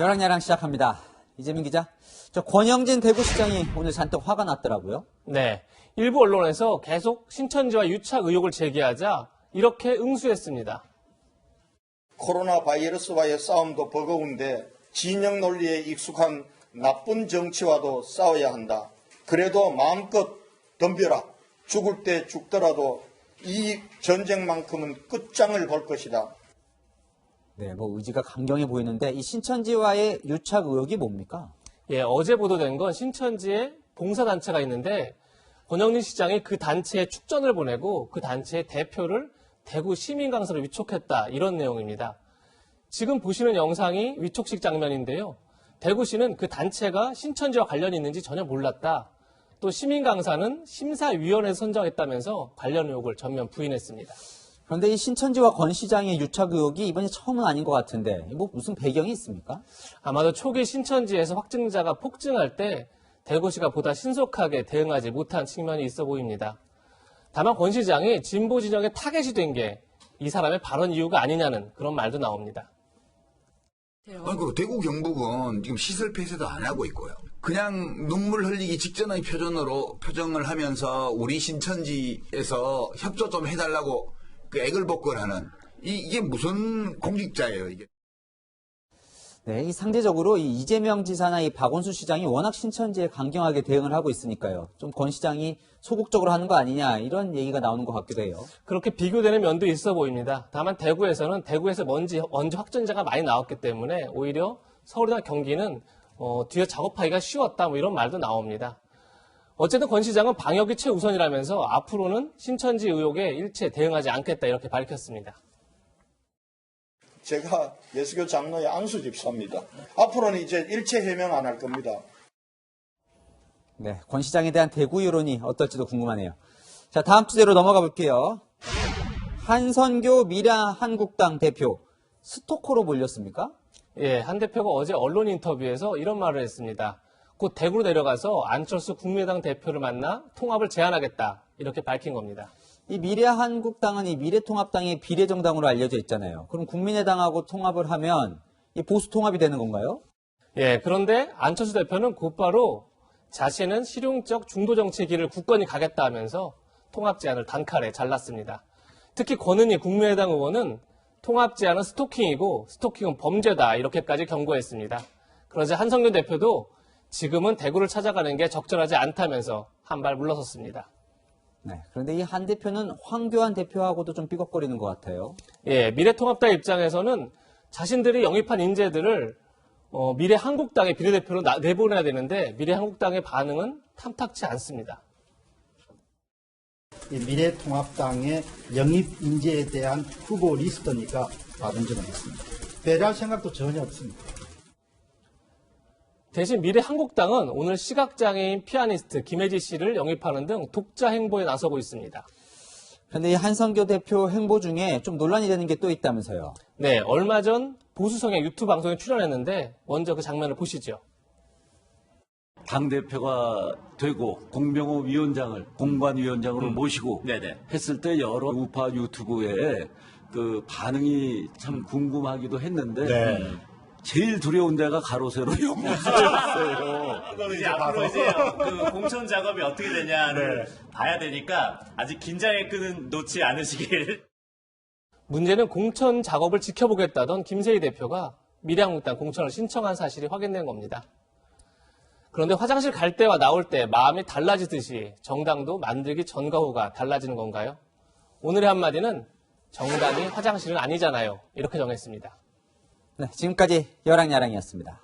열왕야랑 시작합니다. 이재민 기자. 저 권영진 대구시장이 오늘 잔뜩 화가 났더라고요. 네. 일부 언론에서 계속 신천지와 유착 의혹을 제기하자 이렇게 응수했습니다. 코로나 바이러스와의 싸움도 버거운데 진영 논리에 익숙한 나쁜 정치와도 싸워야 한다. 그래도 마음껏 덤벼라. 죽을 때 죽더라도 이 전쟁만큼은 끝장을 볼 것이다. 네, 의지가 강경해 보이는데 이 신천지와의 유착 의혹이 뭡니까? 예, 어제 보도된 건 신천지에 봉사단체가 있는데 권영진 시장이 그 단체에 축전을 보내고 그 단체의 대표를 대구 시민강사로 위촉했다. 이런 내용입니다. 지금 보시는 영상이 위촉식 장면인데요. 대구시는 그 단체가 신천지와 관련이 있는지 전혀 몰랐다. 또 시민강사는 심사위원회에서 선정했다면서 관련 의혹을 전면 부인했습니다. 그런데 이 신천지와 권 시장의 유착 의혹이 이번이 처음은 아닌 것 같은데 무슨 배경이 있습니까? 아마도 초기 신천지에서 확진자가 폭증할 때 대구시가 보다 신속하게 대응하지 못한 측면이 있어 보입니다. 다만 권 시장이 진보 진영의 타겟이 된 게 이 사람의 발언 이유가 아니냐는 그런 말도 나옵니다. 그 대구 경북은 지금 시설 폐쇄도 안 하고 있고요. 그냥 눈물 흘리기 직전의 표정을 하면서 우리 신천지에서 협조 좀 해달라고 그 애걸복걸하는 이게 무슨 공직자예요, 이게. 네, 이 상대적으로 이 이재명 지사나 이 박원순 시장이 워낙 신천지에 강경하게 대응을 하고 있으니까요. 좀 권 시장이 소극적으로 하는 거 아니냐 이런 얘기가 나오는 것 같기도 해요. 그렇게 비교되는 면도 있어 보입니다. 다만 대구에서 먼저 확진자가 많이 나왔기 때문에 오히려 서울이나 경기는 뒤에 작업하기가 쉬웠다 이런 말도 나옵니다. 어쨌든 권 시장은 방역이 최우선이라면서 앞으로는 신천지 의혹에 일체 대응하지 않겠다 이렇게 밝혔습니다. 제가 예수교 장로의 안수 집사입니다. 앞으로는 이제 일체 해명 안 할 겁니다. 네, 권 시장에 대한 대구 여론이 어떨지도 궁금하네요. 자, 다음 주제로 넘어가 볼게요. 한선교 미래한국당 대표 스토커로 몰렸습니까? 예, 한 대표가 어제 언론 인터뷰에서 이런 말을 했습니다. 곧 대구로 내려가서 안철수 국민의당 대표를 만나 통합을 제안하겠다 이렇게 밝힌 겁니다. 이 미래한국당은 이 미래통합당의 비례정당으로 알려져 있잖아요. 그럼 국민의당하고 통합을 하면 이 보수 통합이 되는 건가요? 예, 그런데 안철수 대표는 곧바로 자신은 실용적 중도 정치의 길을 굳건히 가겠다 하면서 통합 제안을 단칼에 잘랐습니다. 특히 권은희 국민의당 의원은 통합 제안은 스토킹이고 스토킹은 범죄다 이렇게까지 경고했습니다. 그러자 한성균 대표도 지금은 대구를 찾아가는 게 적절하지 않다면서 한 발 물러섰습니다. 네, 그런데 이 한 대표는 황교안 대표하고도 좀 삐걱거리는 것 같아요. 예, 미래통합당 입장에서는 자신들이 영입한 인재들을 미래한국당의 비례대표로 내보내야 되는데 미래한국당의 반응은 탐탁치 않습니다. 미래통합당의 영입 인재에 대한 후보 리스트니까 받은 적은 있습니다. 배려할 생각도 전혀 없습니다. 대신 미래한국당은 오늘 시각장애인 피아니스트 김혜지 씨를 영입하는 등 독자 행보에 나서고 있습니다. 그런데 이 한선교 대표 행보 중에 좀 논란이 되는 게 또 있다면서요. 네, 얼마 전 보수성의 유튜브 방송에 출연했는데 먼저 그 장면을 보시죠. 당대표가 되고 공병호 위원장을 공관위원장으로 모시고 했을 때 여러 우파 유튜브에 그 반응이 참 궁금하기도 했는데 제일 두려운 데가 가로세로 연구소였어요. 그거는 이제 앞으로 이제 그 공천 작업이 어떻게 되냐를 봐야 되니까 아직 긴장의 끈은 놓지 않으시길. 문제는 공천 작업을 지켜보겠다던 김세희 대표가 미래한국당 공천을 신청한 사실이 확인된 겁니다. 그런데 화장실 갈 때와 나올 때 마음이 달라지듯이 정당도 만들기 전과 후가 달라지는 건가요? 오늘의 한마디는 정당이 화장실은 아니잖아요. 이렇게 정했습니다. 네, 지금까지 열왕야랑이었습니다.